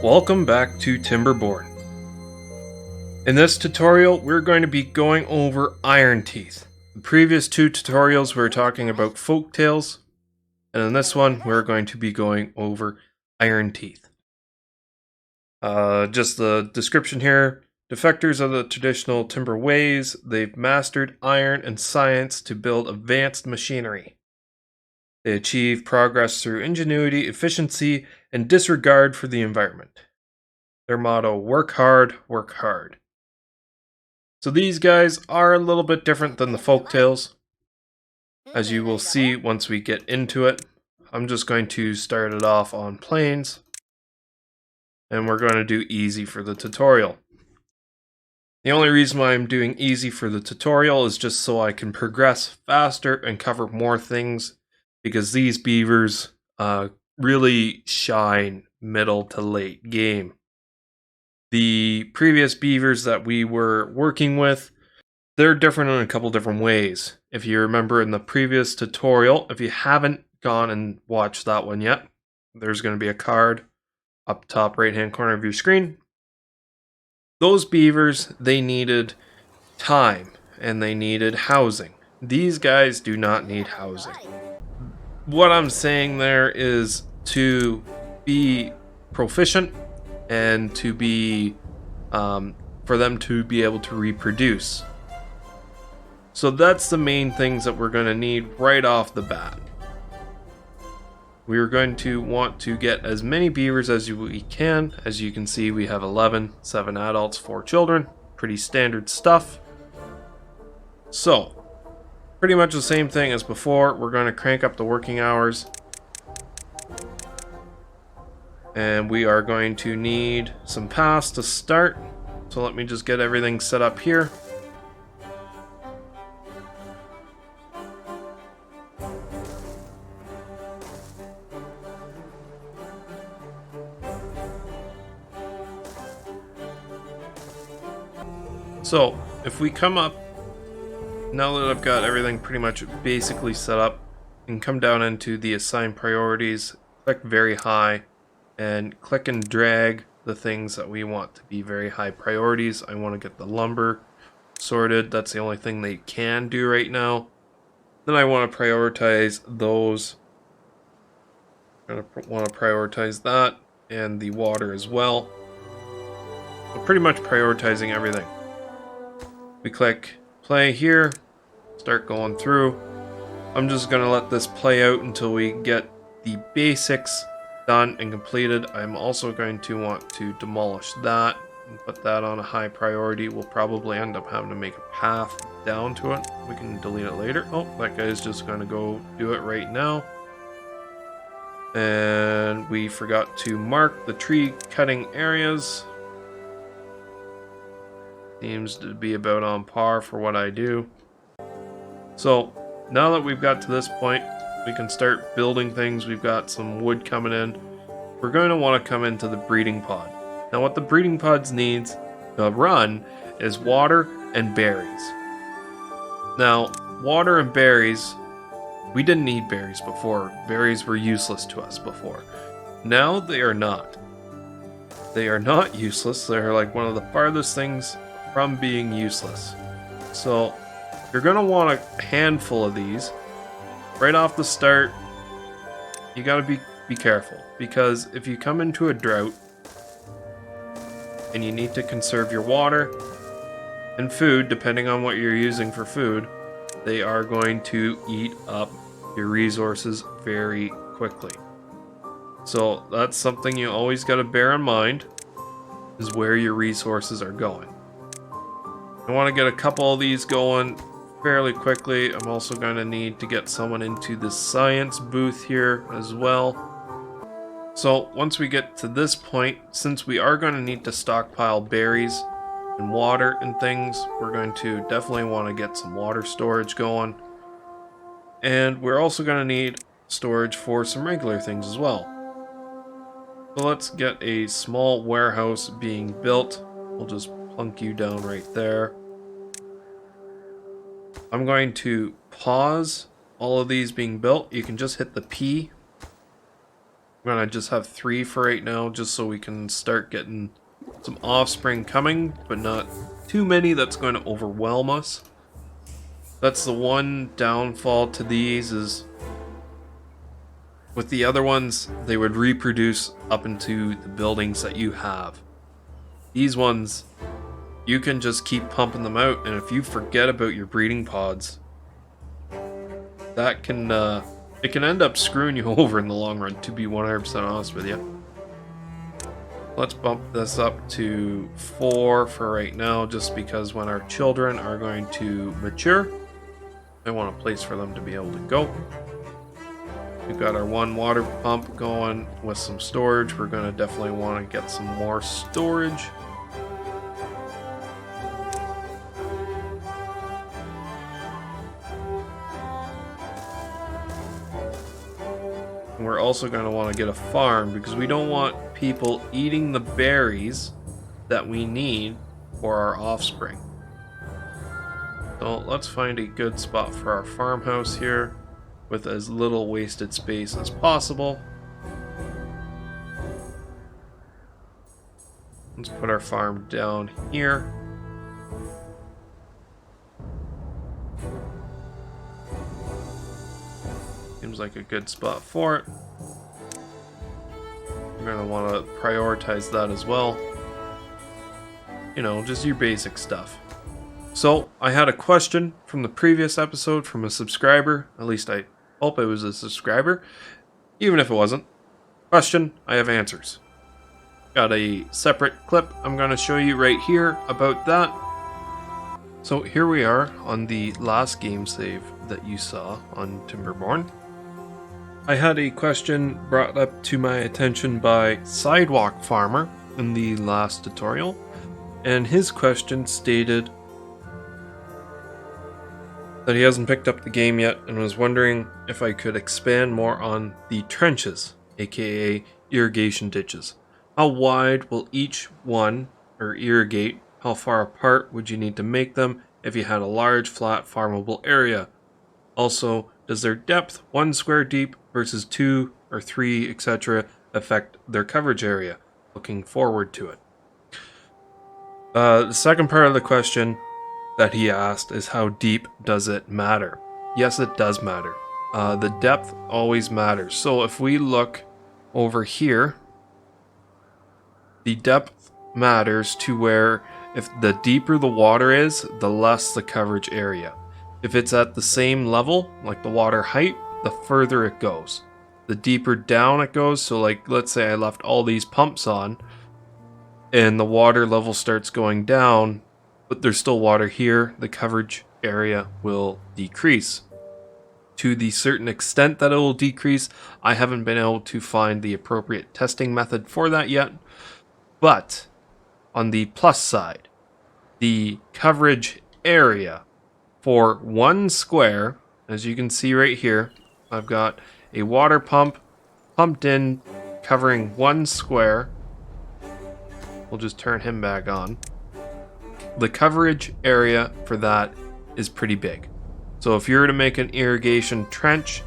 Welcome back to Timberborn. In this tutorial, we're going to be going over Iron Teeth. The previous two tutorials we were talking about folk tales, and in this one we're going to be going over Iron Teeth. Just the description here. Defectors of the traditional timber ways, they've mastered iron and science to build advanced machinery. They achieve progress through ingenuity, efficiency, and disregard for the environment. Their motto, work hard, work hard. So these guys are a little bit different than the folktales, as you will see once we get into it. I'm just going to start it off on plains, and we're going to do easy for the tutorial. The only reason why I'm doing easy for the tutorial is just so I can progress faster and cover more things, because these beavers really shine middle to late game. The previous beavers that we were working with, they're different in a couple different ways. If you remember in the previous tutorial, if you haven't gone and watched that one yet, there's going to be a card up top right hand corner of your screen. Those beavers, they needed time and they needed housing. These guys do not need housing. What I'm saying there is to be proficient and to be for them to be able to reproduce. So that's the main things that we're going to need right off the bat. We're going to want to get as many beavers as we can. As you can see, we have 11, 7 adults, 4 children. Pretty standard stuff. So, pretty much the same thing as before. We're going to crank up the working hours. And we are going to need some paths to start. So let me just get everything set up here. So, if we come up, now that I've got everything pretty much basically set up, and come down into the assign priorities, click very high, and click and drag the things that we want to be very high priorities. I want to get the lumber sorted. That's the only thing they can do right now. Then I want to prioritize those. I'm going to want to prioritize that and the water as well. So pretty much prioritizing everything. We click play here, start going through. I'm just going to let this play out until we get the basics done and completed. I'm also going to want to demolish that and put that on a high priority. We'll probably end up having to make a path down to it. We can delete it later. Oh, that guy's just going to go do it right now. And we forgot to mark the tree cutting areas. Seems to be about on par for what I do. So now that we've got to this point, we can start building things. We've got some wood coming in. We're going to want to come into the breeding pod. Now what the breeding pods needs to run is water and berries. Now water and berries, we didn't need berries before. Berries were useless to us before. Now they are not. They are not useless. They're like one of the farthest things from being useless. So you're going to want a handful of these. Right off the start, you got to be careful, because if you come into a drought and you need to conserve your water and food, depending on what you're using for food, they are going to eat up your resources very quickly. So that's something you always got to bear in mind, is where your resources are going. I want to get a couple of these going fairly quickly. I'm also going to need to get someone into the science booth here as well. So once we get to this point, since we are going to need to stockpile berries and water and things, we're going to definitely want to get some water storage going. And we're also going to need storage for some regular things as well. So let's get a small warehouse being built. We'll just plunk you down right there. I'm going to pause all of these being built. You can just hit the P I'm gonna just have 3 for right now, just so we can start getting some offspring coming, but not too many that's going to overwhelm us. That's the one downfall to these, is with the other ones, they would reproduce up into the buildings that you have. These ones, you can just keep pumping them out, and if you forget about your breeding pods, that can it can end up screwing you over in the long run, to be 100% honest with you. Let's bump this up to 4 for right now, just because when our children are going to mature, I want a place for them to be able to go. We've got our 1 water pump going with some storage. We're going to definitely want to get some more storage. We're also going to want to get a farm, because we don't want people eating the berries that we need for our offspring. So let's find a good spot for our farmhouse here with as little wasted space as possible. Let's put our farm down here. Seems like a good spot for it. We're going to want to prioritize that as well. You know, just your basic stuff. So, I had a question from the previous episode from a subscriber. At least I hope it was a subscriber. Even if it wasn't. Question, I have answers. Got a separate clip I'm going to show you right here about that. So here we are on the last game save that you saw on Timberborn. I had a question brought up to my attention by Sidewalk Farmer in the last tutorial, and his question stated that he hasn't picked up the game yet and was wondering if I could expand more on the trenches, aka irrigation ditches. How wide will each one irrigate? How far apart would you need to make them if you had a large, flat, farmable area? Also, does their depth, 1 square deep versus 2 or 3, etc., affect their coverage area? Looking forward to it. The second part of the question that he asked is, how deep does it matter? Yes, it does matter. The depth always matters. So if we look over here, the depth matters to where, if the deeper the water is, the less the coverage area. If it's at the same level, like the water height, the further it goes. The deeper down it goes, so like let's say I left all these pumps on and the water level starts going down, but there's still water here, the coverage area will decrease. To the certain extent that it will decrease, I haven't been able to find the appropriate testing method for that yet. But on the plus side, the coverage area for 1 square, as you can see right here, I've got a water pump pumped in covering 1 square. We'll just turn him back on. The coverage area for that is pretty big. So if you were to make an irrigation trench,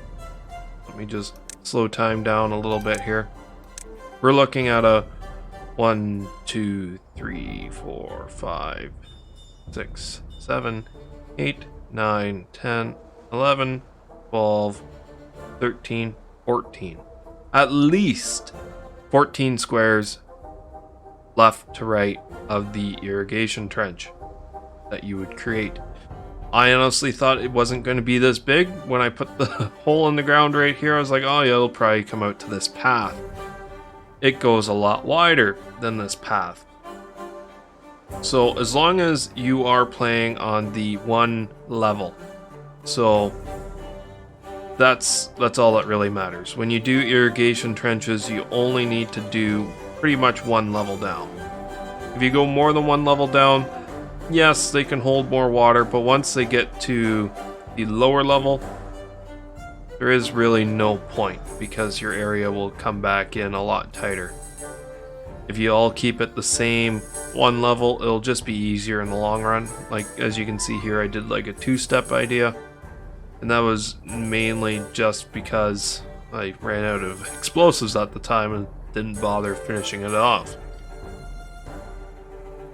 let me just slow time down a little bit here. We're looking at a 1, 2, 3, 4, 5, 6, 7, 8, 9, 10, 11, 12, 13, 14. At least 14 squares left to right of the irrigation trench that you would create. I honestly thought it wasn't going to be this big. When I put the hole in the ground right here, I was like, oh yeah, it'll probably come out to this path. It goes a lot wider than this path. So as long as you are playing on the 1 level, so that's all that really matters. When you do irrigation trenches, you only need to do pretty much 1 level down. If you go more than 1 level down, yes, they can hold more water, but once they get to the lower level, there is really no point, because your area will come back in a lot tighter. If you all keep it the same 1 level, it'll just be easier in the long run. Like, as you can see here, I did like a 2-step idea, and that was mainly just because I ran out of explosives at the time and didn't bother finishing it off.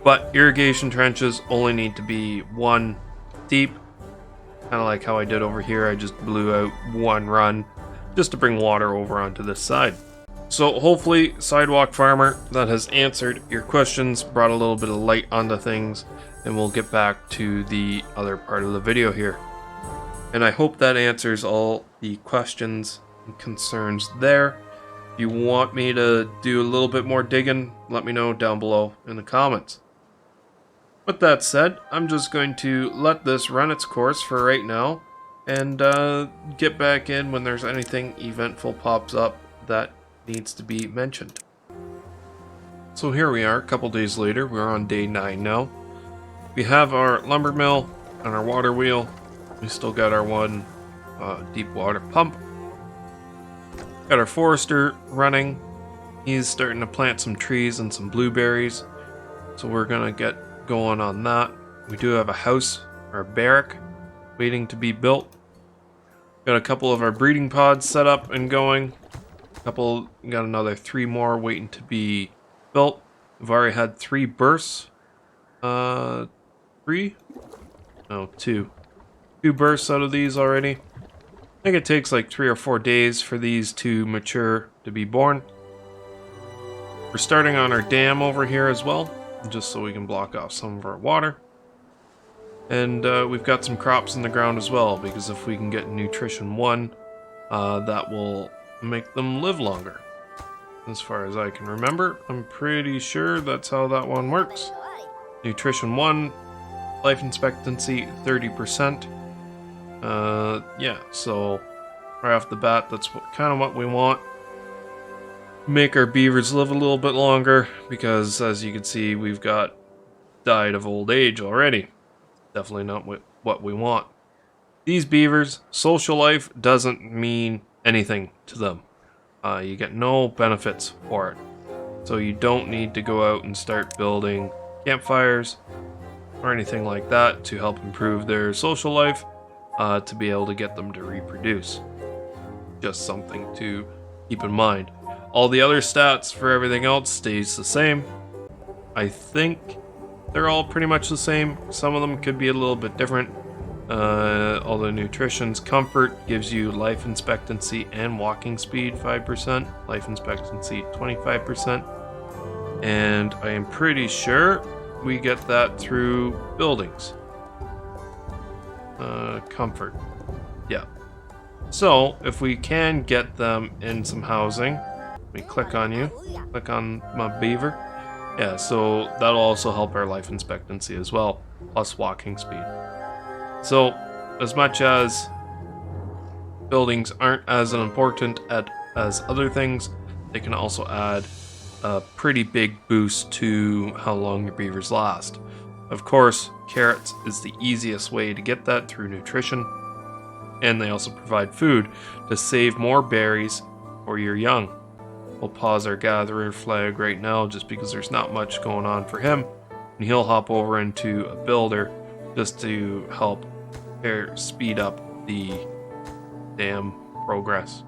But irrigation trenches only need to be 1 deep. Kind of like how I did over here, I just blew out 1 run just to bring water over onto this side. So hopefully, Sidewalk Farmer, that has answered your questions, brought a little bit of light onto things, and we'll get back to the other part of the video here. And I hope that answers all the questions and concerns there. If you want me to do a little bit more digging, let me know down below in the comments. With that said, I'm just going to let this run its course for right now, and get back in when there's anything eventful pops up that needs to be mentioned. So here we are, a couple days later. We're on day 9 now. We have our lumber mill and our water wheel. We still got our 1 deep water pump. Got our forester running. He's starting to plant some trees and some blueberries, so we're gonna get going on that. We do have a house, or a barrack, waiting to be built. Got a couple of our breeding pods set up and going. Got another 3 more waiting to be built. We've already had 3 bursts. 3? No, 2. 2 bursts out of these already. I think it takes like 3 or 4 days for these to mature to be born. We're starting on our dam over here as well, just so we can block off some of our water. And we've got some crops in the ground as well, because if we can get nutrition 1, that will make them live longer. As far as I can remember, I'm pretty sure that's how that one works. Nutrition 1, life expectancy 30%. Yeah, so right off the bat, that's kind of what we want. Make our beavers live a little bit longer, because as you can see, we've got died of old age already. Definitely not what we want. These beavers, social life doesn't mean anything to them. You get no benefits for it. So you don't need to go out and start building campfires or anything like that to help improve their social life, to be able to get them to reproduce. Just something to keep in mind. All the other stats for everything else stays the same. I think they're all pretty much the same. Some of them could be a little bit different. All the nutrition's comfort gives you life expectancy and walking speed 5%, life expectancy 25%, and I am pretty sure we get that through buildings. Comfort, yeah. So if we can get them in some housing, let me click on you, click on my beaver. Yeah, so that'll also help our life expectancy as well, plus walking speed. So, as much as buildings aren't as important as other things, they can also add a pretty big boost to how long your beavers last. Of course, carrots is the easiest way to get that through nutrition, and they also provide food to save more berries for your young. We'll pause our gatherer flag right now just because there's not much going on for him, and he'll hop over into a builder just to help speed up the dam progress.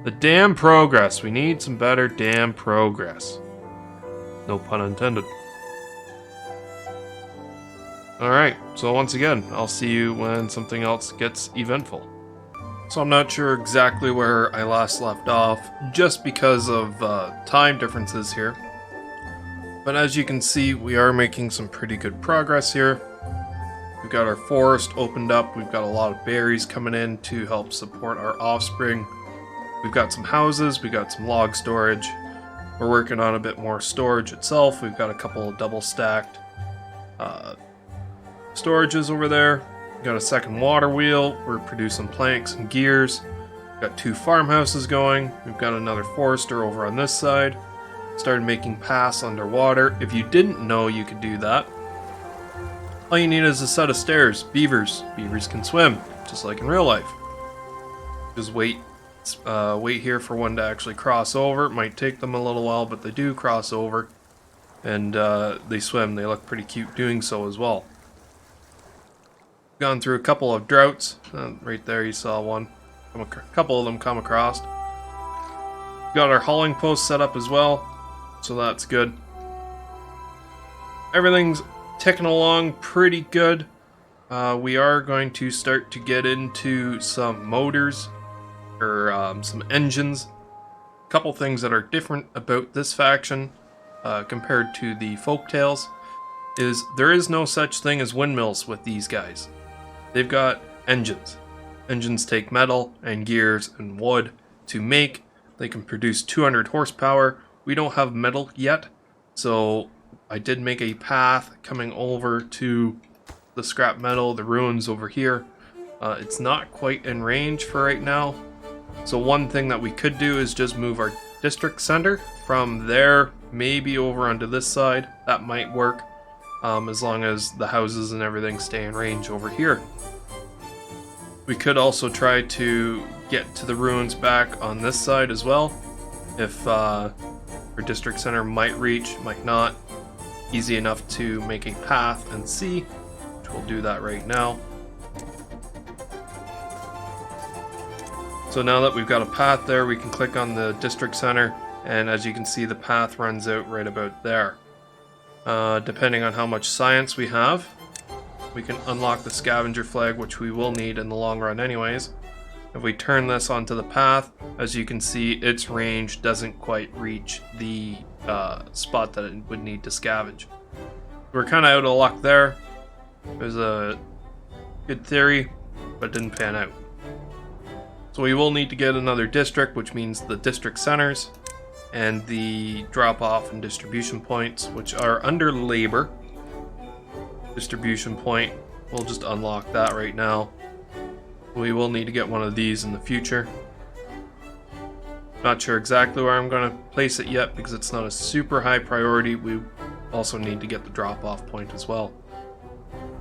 The dam progress. We need some better dam progress. No pun intended. Alright, so once again, I'll see you when something else gets eventful. So I'm not sure exactly where I last left off, just because of time differences here. But as you can see, we are making some pretty good progress here. We've got our forest opened up. We've got a lot of berries coming in to help support our offspring. We've got some houses. We've got some log storage. We're working on a bit more storage itself. We've got a couple of double stacked storages over there. We've got a second water wheel. We're producing planks and gears. We've got 2 farmhouses going. We've got another forester over on this side. Started making paths underwater. If you didn't know you could do that, all you need is a set of stairs. Beavers can swim, just like in real life. Just wait here for one to actually cross over. It might take them a little while, but they do cross over. And they swim. They look pretty cute doing so as well. Gone through a couple of droughts. Right there you saw one. A couple of them come across. Got our hauling post set up as well, so that's good. Everything's ticking along pretty good. We are going to start to get into some motors, or some engines. A couple things that are different about this faction compared to the Folktales is there is no such thing as windmills with these guys. They've got engines. Engines take metal and gears and wood to make. They can produce 200 horsepower. We don't have metal yet, so I did make a path coming over to the scrap metal, the ruins over here. It's not quite in range for right now. So one thing that we could do is just move our district center from there, maybe over onto this side. That might work, as long as the houses and everything stay in range over here. We could also try to get to the ruins back on this side as well. If our district center might reach, might not. Easy enough to make a path and see, which we'll do that right now. So now that we've got a path there, we can click on the district center, and as you can see, the path runs out right about there. Depending on how much science we have, we can unlock the Scavenger Flag, which we will need in the long run anyways. If we turn this onto the path, as you can see, its range doesn't quite reach the spot that it would need to scavenge. We're kind of out of luck there. It was a good theory, but didn't pan out. So we will need to get another district, which means the district centers and the drop-off and distribution points, which are under labor. Distribution point, we'll just unlock that right now. We will need to get one of these in the future. Not sure exactly where I'm going to place it yet because it's not a super high priority. We also need to get the drop-off point as well.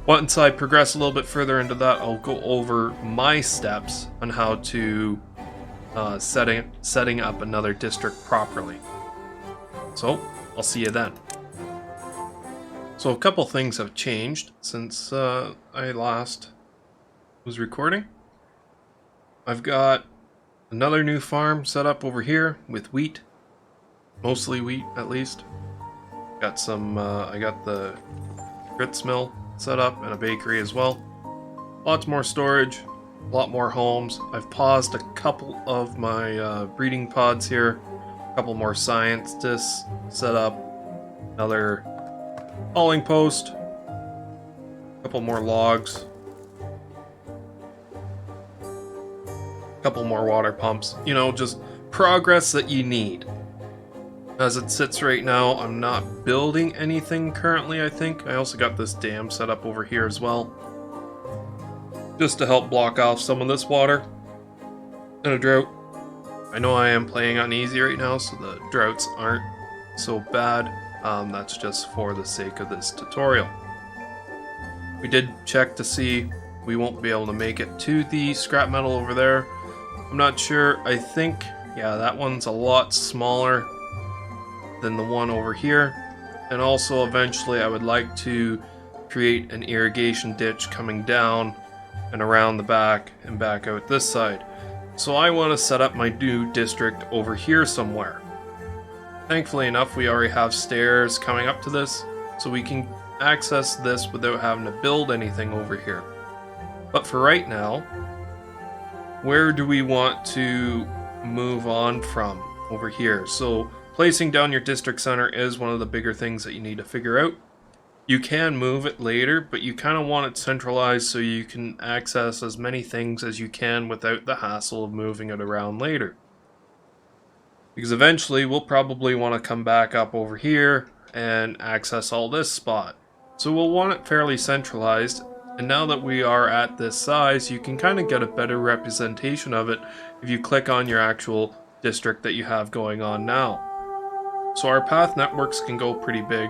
Once I progress a little bit further into that, I'll go over my steps on how to setting up another district properly. So, I'll see you then. So a couple things have changed since I last was recording. I've got another new farm set up over here with wheat. Mostly wheat, at least. Got some, I got the grits mill set up and a bakery as well. Lots more storage, a lot more homes. I've paused a couple of my breeding pods here. A couple more scientists set up. Another hauling post. A couple more logs. A couple more water pumps. You know, just progress that you need. As it sits right now, I'm not building anything currently, I think. I also got this dam set up over here as well, just to help block off some of this water in a drought. I know I am playing on easy right now, so the droughts aren't so bad. That's just for the sake of this tutorial. We did check to see we won't be able to make it to the scrap metal over there. I'm not sure. I think, yeah, that one's a lot smaller than the one over here. And also eventually I would like to create an irrigation ditch coming down and around the back and back out this side. So I want to set up my new district over here somewhere. Thankfully enough, we already have stairs coming up to this, so we can access this without having to build anything over here. But for right now, where do we want to move on from over here? So placing down your district center is one of the bigger things that you need to figure out. You can move it later, but you kind of want it centralized so you can access as many things as you can without the hassle of moving it around later. Because eventually we'll probably want to come back up over here and access all this spot. So we'll want it fairly centralized, and now that we are at this size, you can kind of get a better representation of it if you click on your actual district that you have going on now. So our path networks can go pretty big.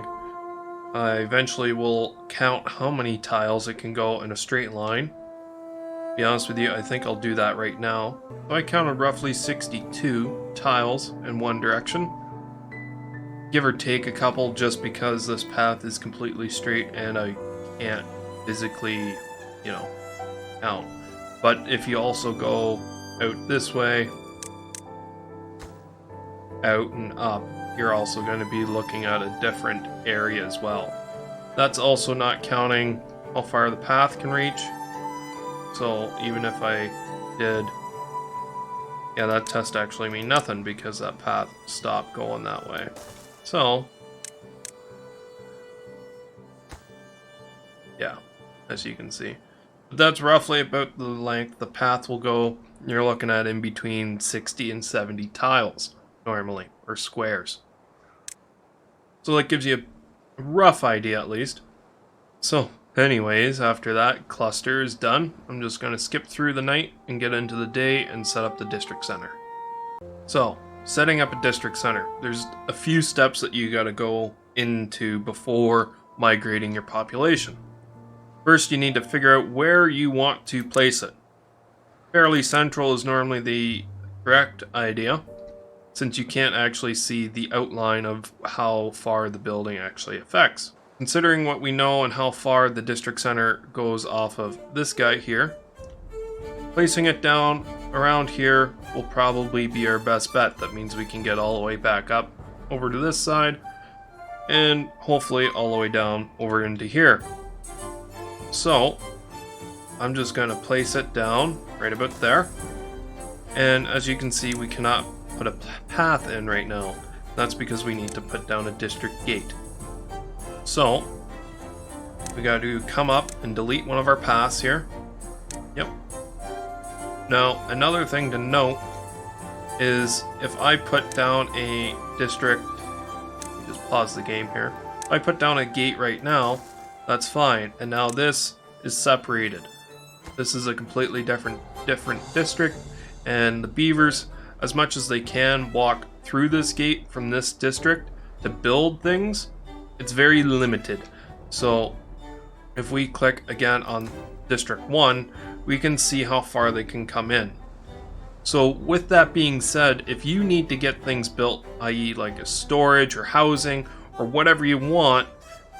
Eventually we'll count how many tiles it can go in a straight line. To be honest with you, I think I'll do that right now. So I counted roughly 62 tiles in one direction. Give or take a couple, just because this path is completely straight and I can't physically, you know, count. But if you also go out this way, out and up, you're also going to be looking at a different area as well. That's also not counting how far the path can reach. So even if I did, yeah, that test actually mean nothing because that path stopped going that way. So yeah, as you can see, but that's roughly about the length the path will go. You're looking at in between 60 and 70 tiles normally, or squares. So that gives you a rough idea at least. So anyways, after that cluster is done, I'm just going to skip through the night and get into the day and set up the district center. So setting up a district center, there's a few steps that you got to go into before migrating your population. First, you need to figure out where you want to place it. Fairly central is normally the correct idea, since you can't actually see the outline of how far the building actually affects. Considering what we know and how far the district center goes off of this guy here, placing it down around here will probably be our best bet. That means we can get all the way back up over to this side and hopefully all the way down over into here. So I'm just going to place it down right about there. And as you can see, we cannot put a path in right now. That's because we need to put down a district gate. So we got to come up and delete one of our paths here. Yep. Now another thing to note is if I put down a district, just pause the game here. If I put down a gate right now, that's fine. And now this is separated. This is a completely different district, and the beavers, as much as they can walk through this gate from this district to build things, it's very limited. So if we click again on District 1, we can see how far they can come in. So with that being said, if you need to get things built, i.e. like a storage or housing or whatever you want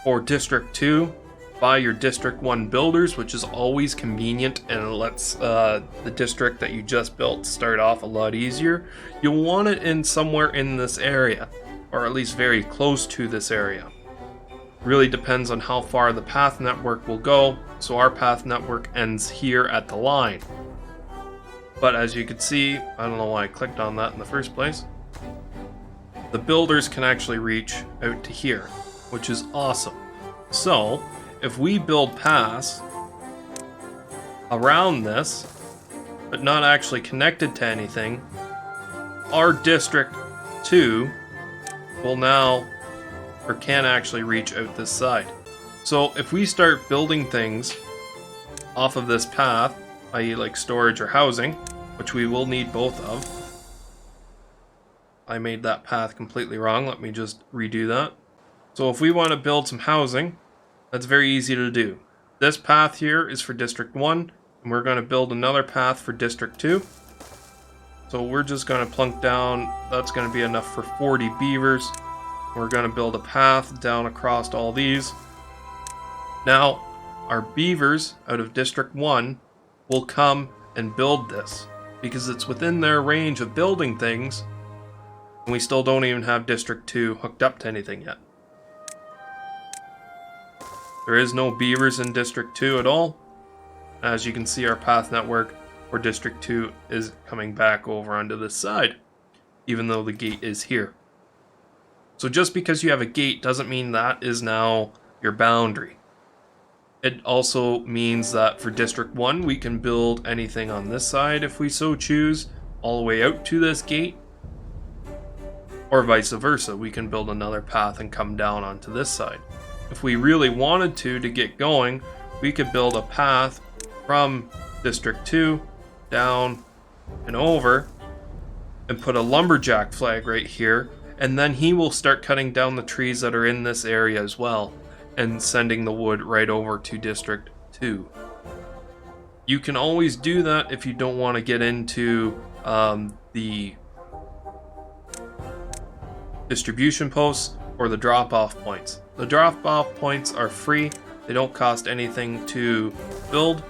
for District 2, buy your District 1 builders, which is always convenient and lets the district that you just built start off a lot easier. You'll want it in somewhere in this area, or at least very close to this area. Really depends on how far the path network will go, so our path network ends here at the line. But as you can see, I don't know why I clicked on that in the first place, the builders can actually reach out to here, which is awesome. So if we build paths around this, but not actually connected to anything, our District 2 will now, or can actually reach out this side. So if we start building things off of this path, i.e. like storage or housing, which we will need both of. I made that path completely wrong. Let me just redo that. So if we want to build some housing, that's very easy to do. This path here is for District 1, and we're going to build another path for District 2. So we're just going to plunk down, that's going to be enough for 40 beavers. We're going to build a path down across all these. Now, our beavers out of District 1 will come and build this, because it's within their range of building things, and we still don't even have District 2 hooked up to anything yet. There is no beavers in District 2 at all. As you can see, our path network for District 2 is coming back over onto this side, even though the gate is here. So just because you have a gate doesn't mean that is now your boundary. It also means that for District 1, we can build anything on this side if we so choose, all the way out to this gate. Or vice versa, we can build another path and come down onto this side. If we really wanted to get going, we could build a path from District 2 down and over and put a lumberjack flag right here, and then he will start cutting down the trees that are in this area as well and sending the wood right over to District 2. You can always do that if you don't want to get into the distribution posts or the drop-off points. The drop-off points are free. They don't cost anything to build,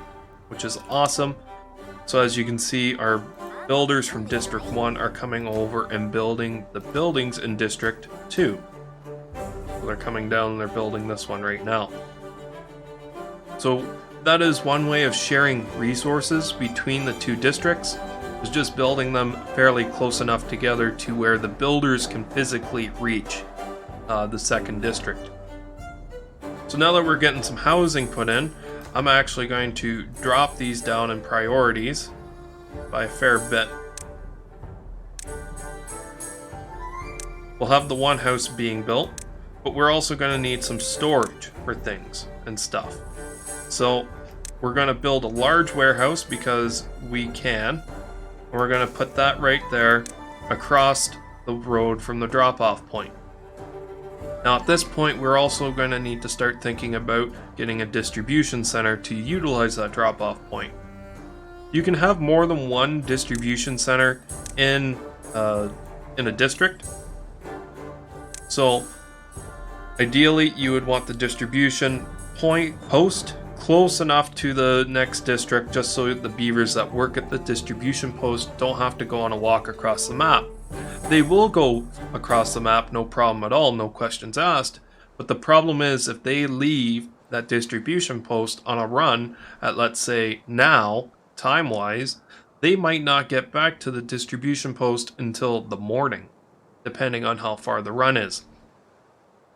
which is awesome. So as you can see, our builders from District 1 are coming over and building the buildings in District 2. So they're coming down and they're building this one right now. So that is one way of sharing resources between the two districts, is just building them fairly close enough together to where the builders can physically reach the second district. So now that we're getting some housing put in, I'm actually going to drop these down in priorities by a fair bit. We'll have the one house being built, but we're also going to need some storage for things and stuff. So we're going to build a large warehouse because we can. And we're going to put that right there across the road from the drop-off point. Now at this point, we're also going to need to start thinking about getting a distribution center to utilize that drop-off point. You can have more than one distribution center in a district. So ideally, you would want the distribution post close enough to the next district, just so the beavers that work at the distribution post don't have to go on a walk across the map. They will go across the map, no problem at all, no questions asked. But the problem is, if they leave that distribution post on a run at, let's say, now, time-wise, they might not get back to the distribution post until the morning, depending on how far the run is.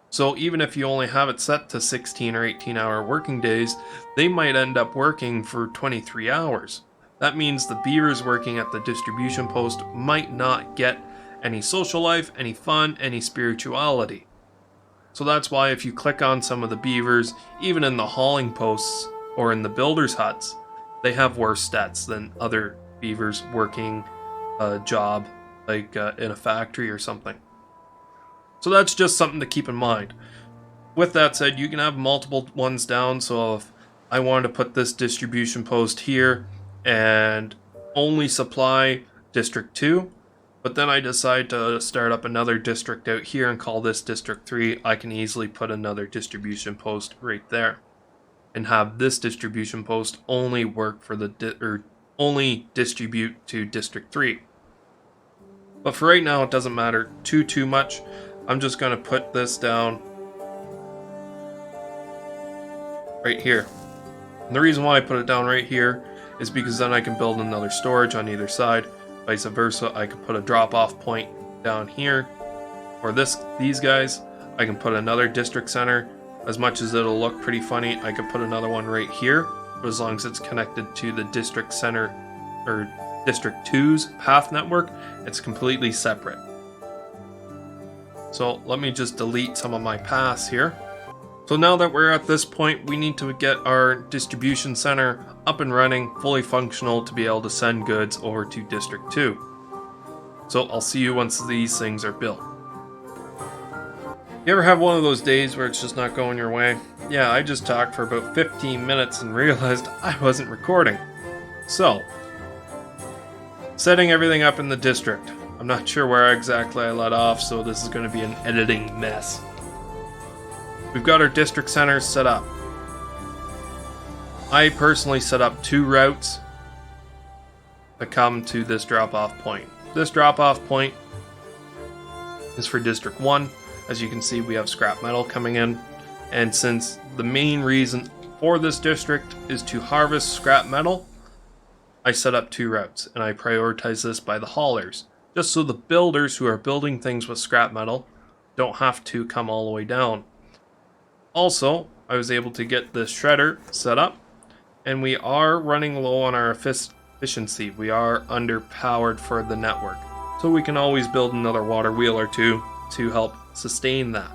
So even if you only have it set to 16 or 18-hour working days, they might end up working for 23 hours. That means the beavers working at the distribution post might not get any social life, any fun, any spirituality. So that's why if you click on some of the beavers, even in the hauling posts or in the builders' huts, they have worse stats than other beavers working a job like in a factory or something. So that's just something to keep in mind. With that said, you can have multiple ones down. So if I wanted to put this distribution post here and only supply District 2, but then I decide to start up another district out here and call this District 3, I can easily put another distribution post right there and have this distribution post only work for only distribute to District 3. But for right now, it doesn't matter too much. I'm just going to put this down right here. And the reason why I put it down right here is because then I can build another storage on either side. Vice versa, I could put a drop-off point down here. Or these guys, I can put another district center. As much as it'll look pretty funny, I could put another one right here. But as long as it's connected to the district center or District 2's path network, it's completely separate. So let me just delete some of my paths here. So now that we're at this point, we need to get our distribution center up and running, fully functional to be able to send goods over to District 2. So I'll see you once these things are built. You ever have one of those days where it's just not going your way? Yeah, I just talked for about 15 minutes and realized I wasn't recording. So, setting everything up in the district. I'm not sure where exactly I let off, so this is going to be an editing mess. We've got our district centers set up. I personally set up 2 routes that come to this drop-off point. This drop-off point is for District 1. As you can see, we have scrap metal coming in. And since the main reason for this district is to harvest scrap metal, I set up 2 routes, and I prioritize this by the haulers, just so the builders who are building things with scrap metal don't have to come all the way down. Also, I was able to get the shredder set up, and we are running low on our efficiency. We are underpowered for the network, so we can always build another water wheel or 2 to help sustain that.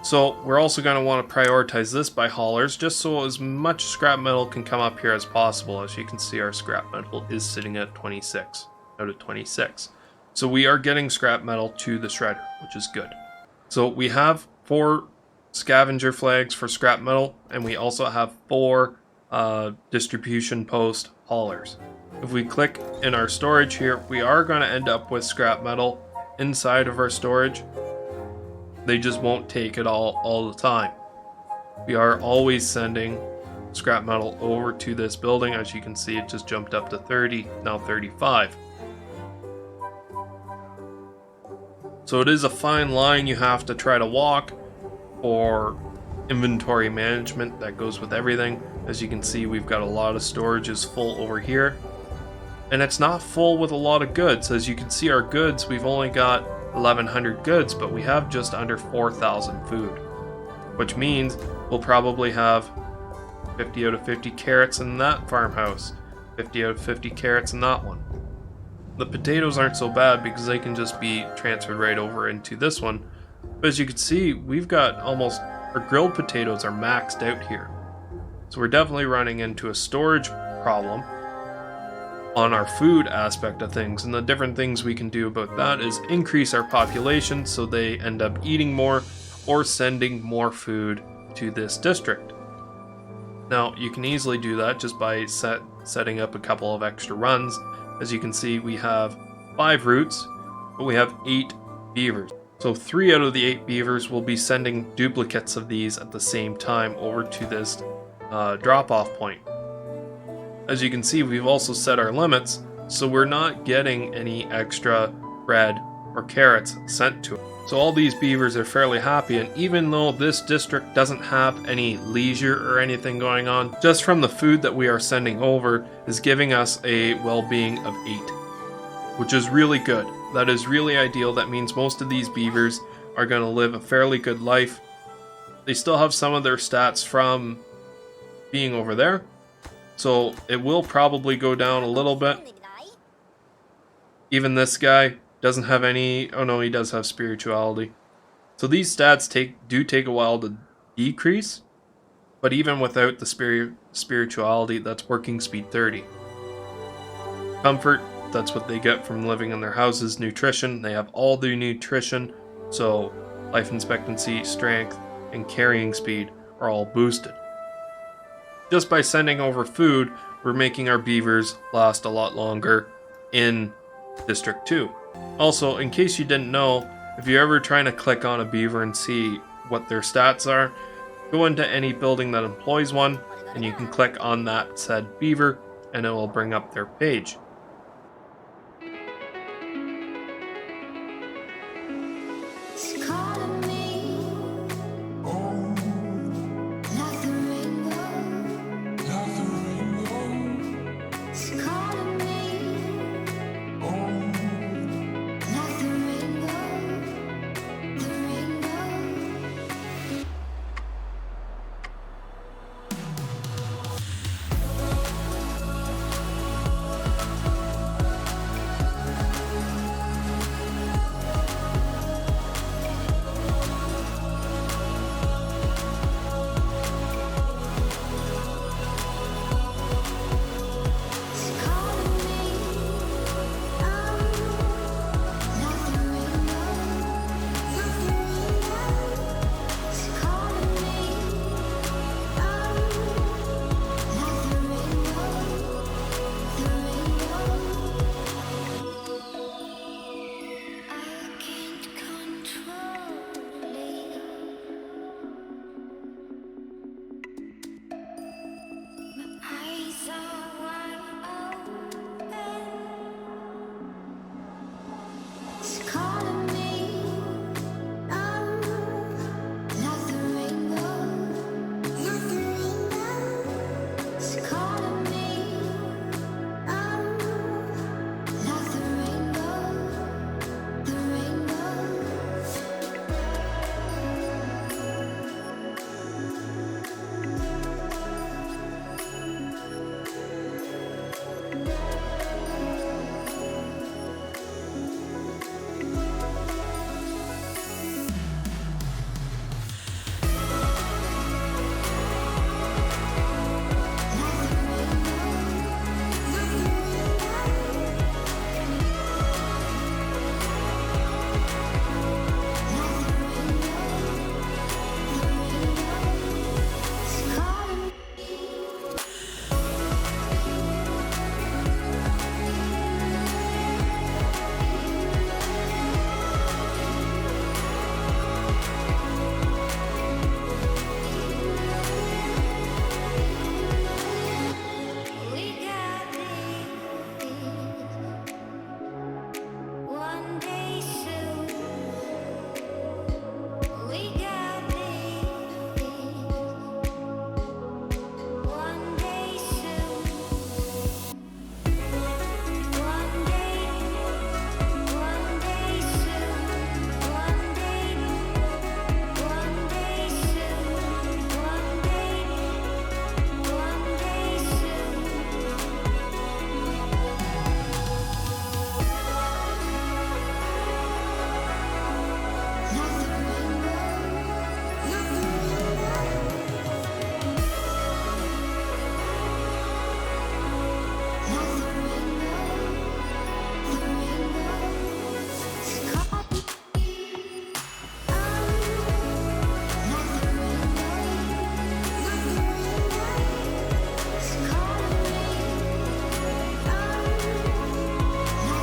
So we're also going to want to prioritize this by haulers, just so as much scrap metal can come up here as possible. As you can see, our scrap metal is sitting at 26 out of 26. So we are getting scrap metal to the shredder, which is good. So we have 4 scavenger flags for scrap metal, and we also have 4 distribution post haulers. If we click in our storage here, we are going to end up with scrap metal inside of our storage. They just won't take it all the time. We are always sending scrap metal over to this building. As you can see, it just jumped up to 30, now 35. So it is a fine line you have to try to walk for inventory management that goes with everything. As you can see, we've got a lot of storages full over here. And it's not full with a lot of goods. As you can see, our goods, we've only got 1,100 goods, but we have just under 4,000 food. Which means we'll probably have 50 out of 50 carrots in that farmhouse, 50 out of 50 carrots in that one. The potatoes aren't so bad because they can just be transferred right over into this one. But as you can see, we've got almost, our grilled potatoes are maxed out here. So we're definitely running into a storage problem on our food aspect of things. And the different things we can do about that is increase our population so they end up eating more or sending more food to this district. Now, you can easily do that just by setting up a couple of extra runs. As you can see, we have 5 routes, but we have 8 beavers. So 3 out of the 8 beavers will be sending duplicates of these at the same time over to this drop-off point. As you can see, we've also set our limits, so we're not getting any extra bread or carrots sent to it. So all these beavers are fairly happy, and even though this district doesn't have any leisure or anything going on, just from the food that we are sending over is giving us a well-being of 8, which is really good. That is really ideal. That means most of these beavers are going to live a fairly good life. They still have some of their stats from being over there, so it will probably go down a little bit. Even this guy doesn't have any, oh no, he does have spirituality. So these stats do take a while to decrease, but even without the spirituality, that's working speed 30. Comfort, that's what they get from living in their houses. Nutrition, they have all the nutrition, so life expectancy, strength, and carrying speed are all boosted. Just by sending over food, we're making our beavers last a lot longer in District 2. Also, in case you didn't know, if you're ever trying to click on a beaver and see what their stats are, go into any building that employs one, and you can click on that said beaver, and it will bring up their page.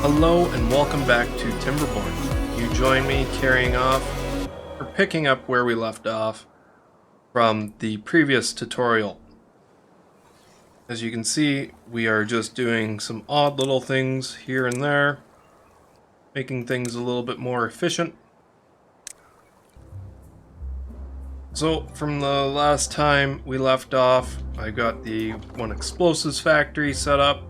Hello and welcome back to Timberborn. You join me picking up where we left off from the previous tutorial. As you can see, we are just doing some odd little things here and there, making things a little bit more efficient. So from the last time we left off, I got the one explosives factory set up,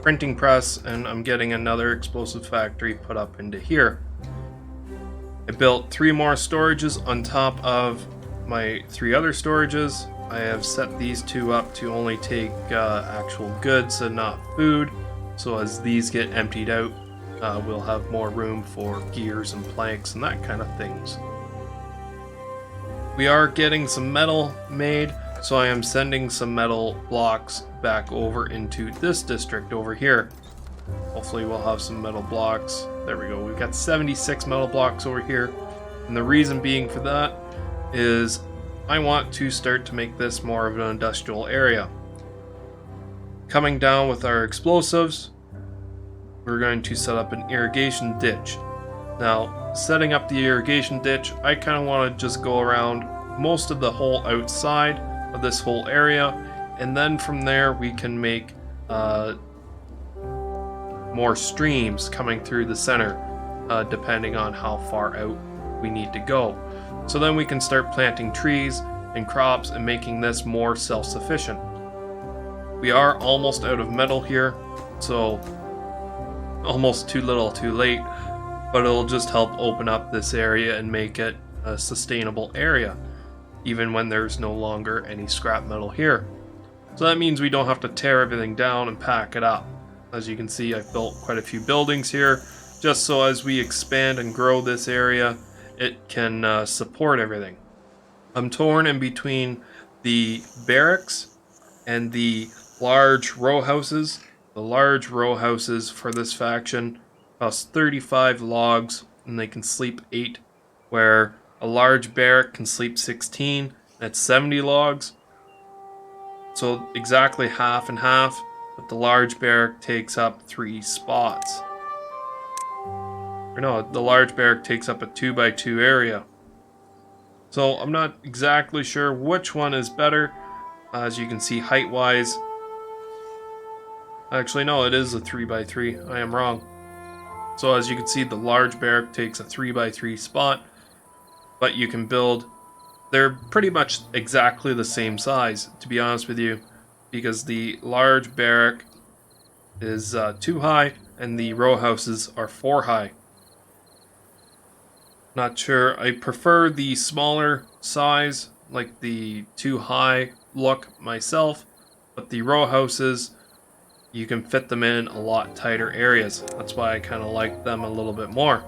printing press, and I'm getting another explosive factory put up into here. I built 3 more storages on top of my 3 other storages. I have set these 2 up to only take actual goods and not food, so as these get emptied out, we'll have more room for gears and planks and that kind of things. We are getting some metal made, so I am sending some metal blocks back over into this district over here. Hopefully we'll have some metal blocks. There we go. We've got 76 metal blocks over here. And the reason being for that is I want to start to make this more of an industrial area. Coming down with our explosives, we're going to set up an irrigation ditch. Now, setting up the irrigation ditch, I kind of want to just go around most of the whole outside of this whole area, and then from there we can make more streams coming through the center, depending on how far out we need to go. So then we can start planting trees and crops and making this more self-sufficient. We are almost out of metal here, so almost too little too late, but it'll just help open up this area and make it a sustainable area, even when there's no longer any scrap metal here. So that means we don't have to tear everything down and pack it up. As you can see, I've built quite a few buildings here, just so as we expand and grow this area, it can support everything. I'm torn in between the barracks and the large row houses. The large row houses for this faction cost 35 logs, and they can sleep 8, where a large barrack can sleep 16, that's 70 logs. So exactly half and half, but the large barrack takes up 3 spots. Or no, the large barrack takes up a 2x2 area. So I'm not exactly sure which one is better. As you can see, height-wise, actually no, it is a 3x3. I am wrong. So as you can see, the large barrack takes a 3x3 spot, but you can build, they're pretty much exactly the same size, to be honest with you, because the large barrack is 2 high and the row houses are 4 high. Not sure, I prefer the smaller size, like the 2 high look myself, but the row houses, you can fit them in a lot tighter areas. That's why I kind of like them a little bit more.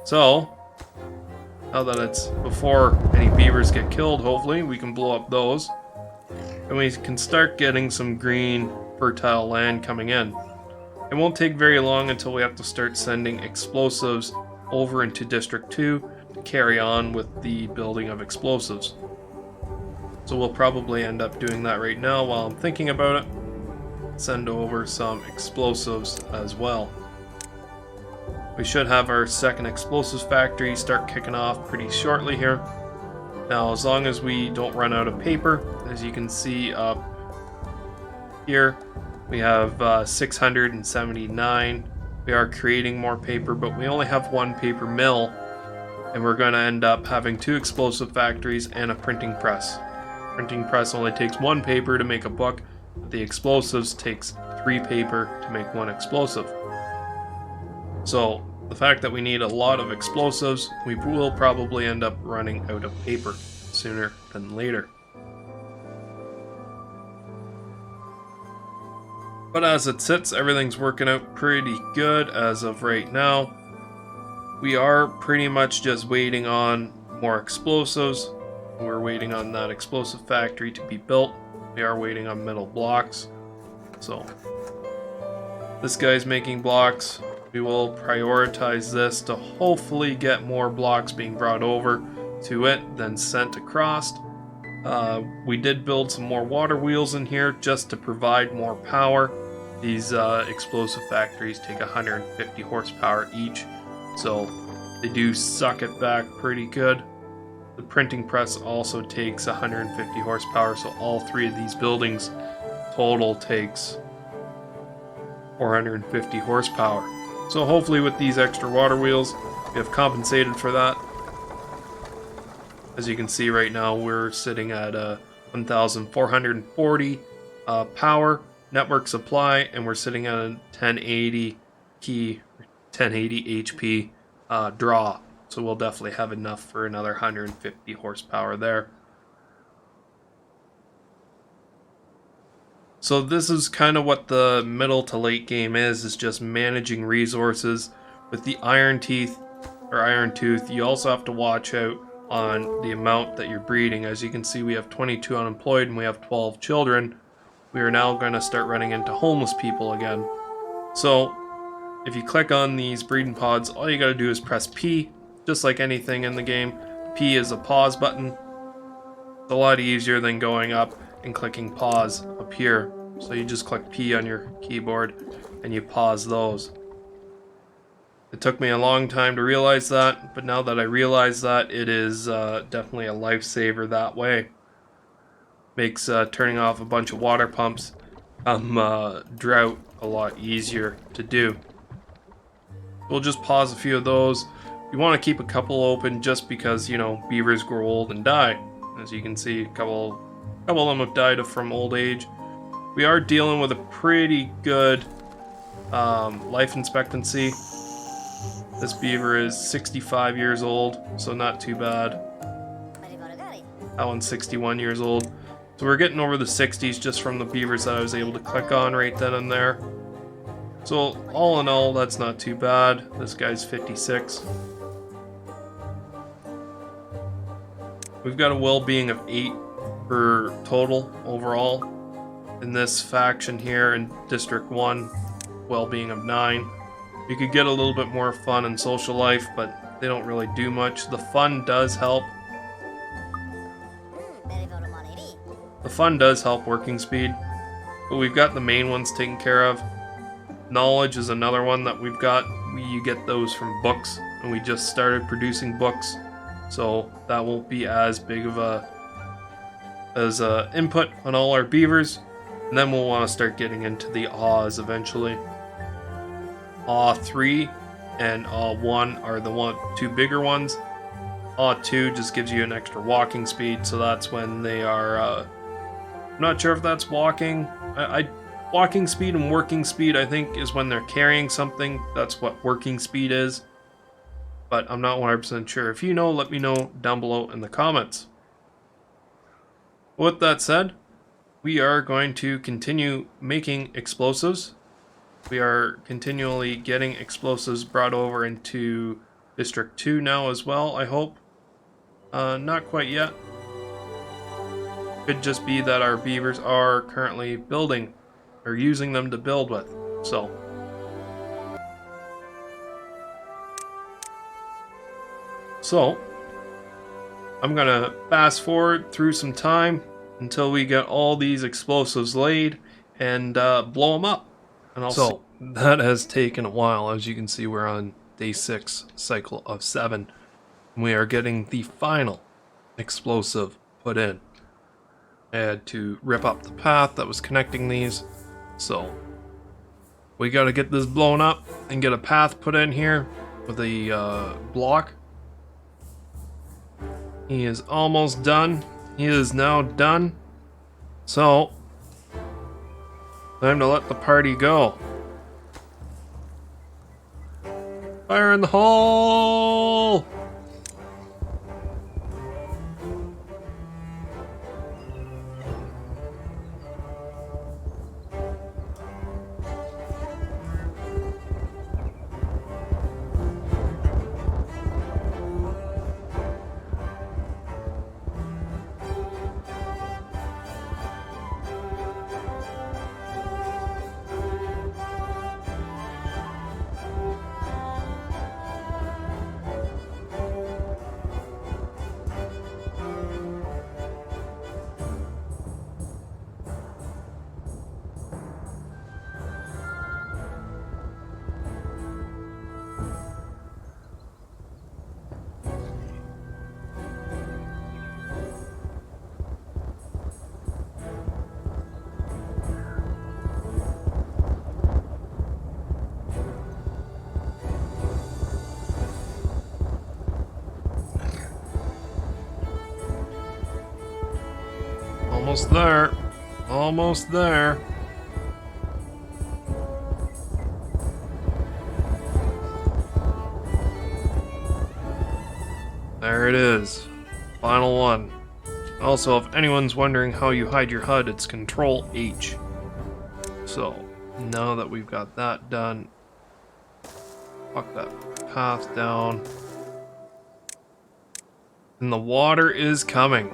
So, now that it's before any beavers get killed, hopefully, we can blow up those. And we can start getting some green, fertile land coming in. It won't take very long until we have to start sending explosives over into District 2 to carry on with the building of explosives. So we'll probably end up doing that right now while I'm thinking about it. Send over some explosives as well. We should have our second explosives factory start kicking off pretty shortly here. Now, as long as we don't run out of paper, as you can see up here, we have 679. We are creating more paper, but we only have 1 paper mill, and we're going to end up having 2 explosive factories and a printing press. Printing press only takes 1 paper to make a book, but the explosives takes 3 paper to make 1 explosive. So the fact that we need a lot of explosives, we will probably end up running out of paper sooner than later. But as it sits, everything's working out pretty good as of right now. We are pretty much just waiting on more explosives. We're waiting on that explosive factory to be built. We are waiting on metal blocks. So this guy's making blocks. We will prioritize this to hopefully get more blocks being brought over to it than sent across. We did build some more water wheels in here just to provide more power. These explosive factories take 150 horsepower each, so they do suck it back pretty good. The printing press also takes 150 horsepower, so all three of these buildings total takes 450 horsepower. So hopefully with these extra water wheels, we have compensated for that. As you can see right now, we're sitting at 1,440 power network supply, and we're sitting at a 1080 HP draw. So we'll definitely have enough for another 150 horsepower there. So this is kind of what the middle to late game is just managing resources. With the Iron Tooth, you also have to watch out on the amount that you're breeding. As you can see, we have 22 unemployed and we have 12 children. We are now going to start running into homeless people again. So if you click on these breeding pods, all you got to do is press P, just like anything in the game. P is a pause button. It's a lot easier than going up and clicking pause up here. So you just click P on your keyboard and you pause those. It took me a long time to realize that, but now that I realize that, it is definitely a lifesaver that way. Makes turning off a bunch of water pumps drought a lot easier to do. We'll just pause a few of those. You want to keep a couple open just because, you know, beavers grow old and die. As you can see, a couple of them have died from old age. We are dealing with a pretty good life expectancy. This beaver is 65 years old, so not too bad. That one's 61 years old. So we're getting over the 60s just from the beavers that I was able to click on right then and there. So all in all, that's not too bad. This guy's 56. We've got a well-being of 8 per total overall. In this faction here in District 1, well-being of 9. You could get a little bit more fun and social life, but they don't really do much. The fun does help. The fun does help working speed, but we've got the main ones taken care of. Knowledge is another one that we've got. You get those from books, and we just started producing books, so that won't be as big of a input on all our beavers. And then we'll want to start getting into the Aws eventually. Aw 3 and Aw 1 are the two bigger ones. Aw 2 just gives you an extra walking speed, so that's when they are, I'm not sure if that's walking. Walking speed and working speed, I think, is when they're carrying something. That's what working speed is. But I'm not 100% sure. If you know, let me know down below in the comments. With that said, we are going to continue making explosives. We are continually getting explosives brought over into District 2 now as well, I hope. Not quite yet. Could just be that our beavers are currently building, or using them to build with, so. I'm gonna fast forward through some time until we get all these explosives laid and blow them up. And also, that has taken a while. As you can see, we're on day 6, cycle of 7. And we are getting the final explosive put in. I had to rip up the path that was connecting these. So, we gotta get this blown up and get a path put in here with a block. He is almost done. He is now done. So, time to let the party go. Fire in the hole! Almost there. Almost there. There it is. Final one. Also, if anyone's wondering how you hide your HUD, it's Control H. So, now that we've got that done, walk that path down. And the water is coming.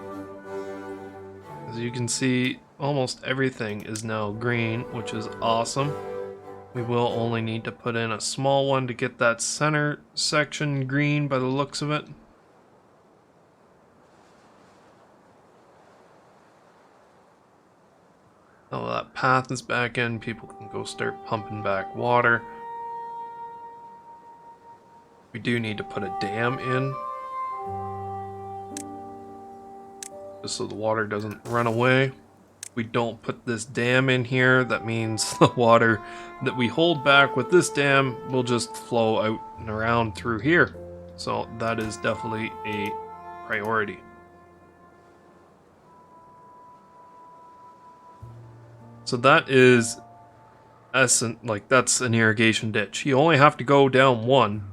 As you can see, almost everything is now green, which is awesome. We will only need to put in a small one to get that center section green by the looks of it. Now that path is back in, people can go start pumping back water. We do need to put a dam in, just so the water doesn't run away. If we don't put this dam in here, that means the water that we hold back with this dam will just flow out and around through here. So that is definitely a priority. So that is that's an irrigation ditch. You only have to go down one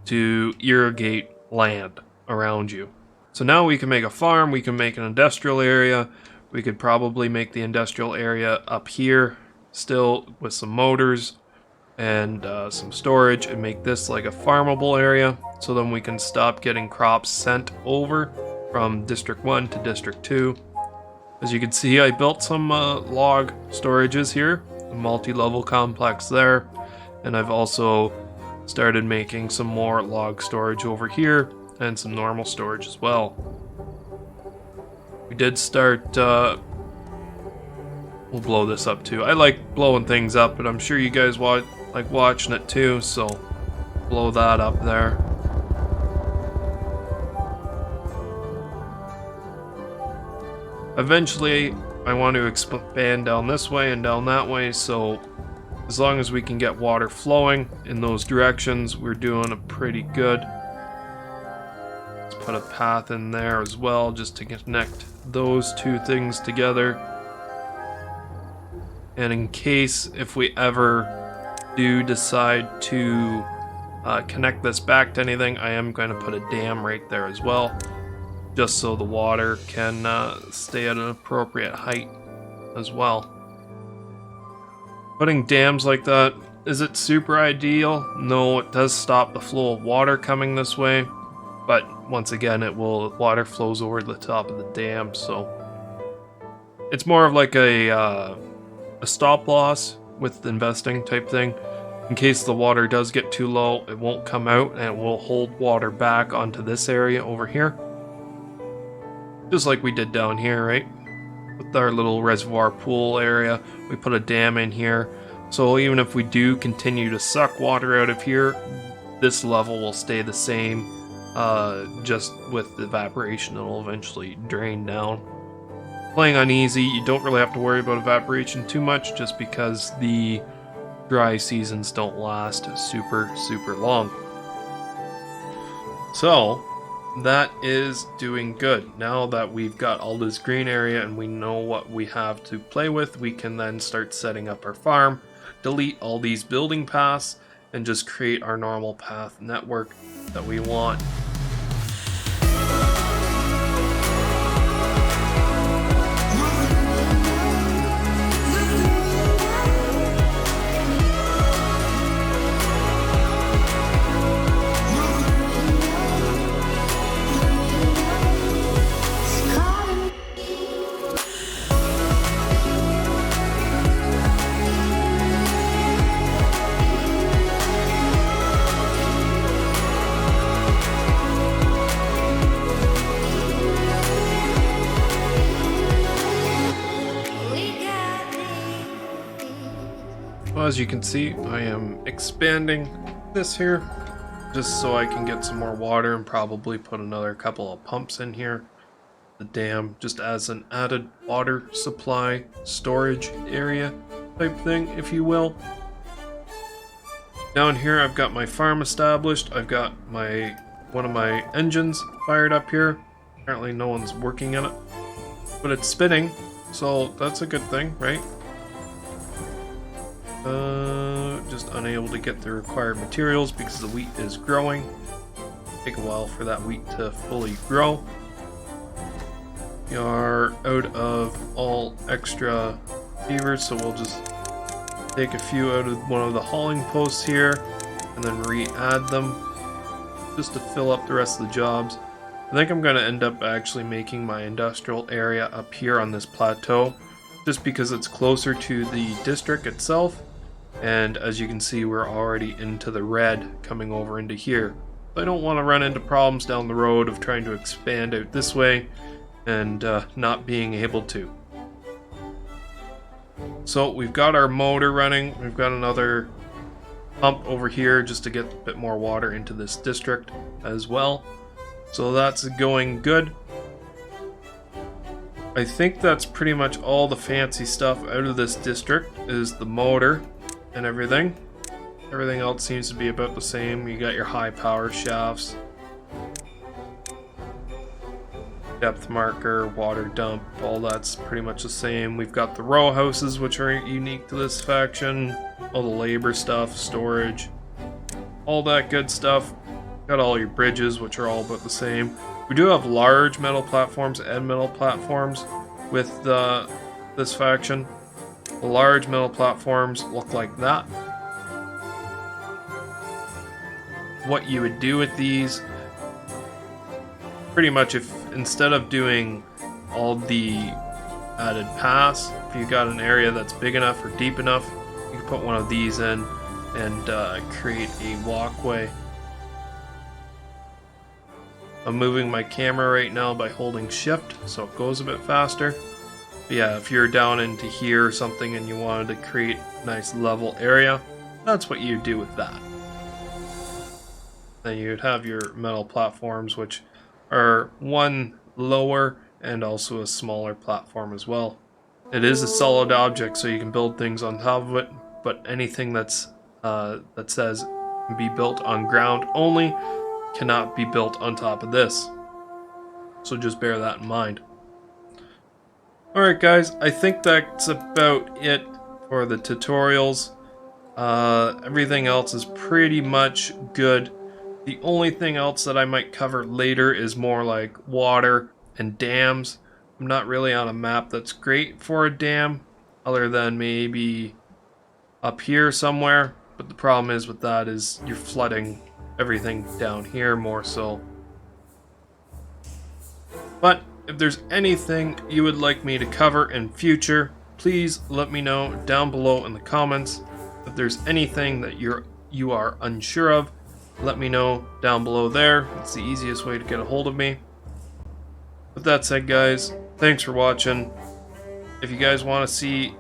to irrigate land around you. So now we can make a farm, we can make an industrial area. We could probably make the industrial area up here still with some motors and some storage, and make this like a farmable area. So then we can stop getting crops sent over from District 1 to District 2. As you can see, I built some log storages here, a multi-level complex there, and I've also started making some more log storage over here and some normal storage as well. We did start, we'll blow this up too. I like blowing things up, but I'm sure you guys like watching it too, so blow that up there. Eventually, I want to expand down this way and down that way, so as long as we can get water flowing in those directions, we're doing a pretty good. Let's put a path in there as well, just to connect those two things together. And in case if we ever do decide to connect this back to anything, I am going to put a dam right there as well, just so the water can stay at an appropriate height as well. Putting dams like that, is it super ideal? No, it does stop the flow of water coming this way, but once again, water flows over the top of the dam, so it's more of like a stop loss with investing type thing. In case the water does get too low, it won't come out and it will hold water back onto this area over here. Just like we did down here, right? With our little reservoir pool area, we put a dam in here. So even if we do continue to suck water out of here, this level will stay the same. Just with evaporation, it'll eventually drain down. Playing on easy, you don't really have to worry about evaporation too much, just because the dry seasons don't last super long. So that is doing good. Now that we've got all this green area and we know what we have to play with, we can then start setting up our farm, delete all these building paths, and just create our normal path network that we want. As you can see, I am expanding this here just so I can get some more water and probably put another couple of pumps in here. The dam just as an added water supply storage area type thing, if you will. Down here I've got my farm established. I've got one of my engines fired up here. Apparently no one's working in it, but it's spinning, So that's a good thing, right? Just unable to get the required materials because the wheat is growing. Take a while for that wheat to fully grow. We are out of all extra beavers, so we'll just take a few out of one of the hauling posts here and then re-add them just to fill up the rest of the jobs. I think I'm going to end up actually making my industrial area up here on this plateau just because it's closer to the district itself, and as you can see we're already into the red coming over into here. I don't want to run into problems down the road of trying to expand out this way and not being able to. So we've got our motor running, we've got another pump over here just to get a bit more water into this district as well. So that's going good. I think that's pretty much all the fancy stuff out of this district is the motor and everything. Everything else seems to be about the same. You got your high power shafts, depth marker, water dump, all that's pretty much the same. We've got the row houses, which are unique to this faction, all the labor stuff, storage, all that good stuff. Got all your bridges, which are all about the same. We do have large metal platforms and metal platforms with this faction. The large metal platforms look like that. What you would do with these, pretty much if instead of doing all the added paths, if you got an area that's big enough or deep enough, you can put one of these in and create a walkway. I'm moving my camera right now by holding shift so it goes a bit faster. But yeah, if you're down into here or something and you wanted to create a nice level area, that's what you do with that. Then you'd have your metal platforms, which are one lower and also a smaller platform as well. It is a solid object, so you can build things on top of it, but anything that's that says can be built on ground only cannot be built on top of this. So just bear that in mind. Alright guys, I think that's about it for the tutorials. Everything else is pretty much good. The only thing else that I might cover later is more like water and dams. I'm not really on a map that's great for a dam, other than maybe up here somewhere. But the problem is with that is you're flooding everything down here more so. But if there's anything you would like me to cover in future, please let me know down below in the comments. If there's anything that you are unsure of, let me know down below there. It's the easiest way to get a hold of me. With that said guys, thanks for watching. If you guys want to see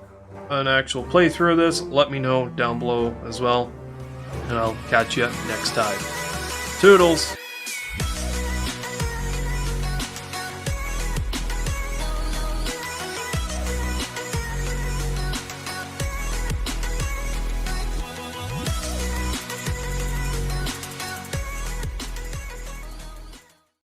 an actual playthrough of this, let me know down below as well. And I'll catch you next time. Toodles!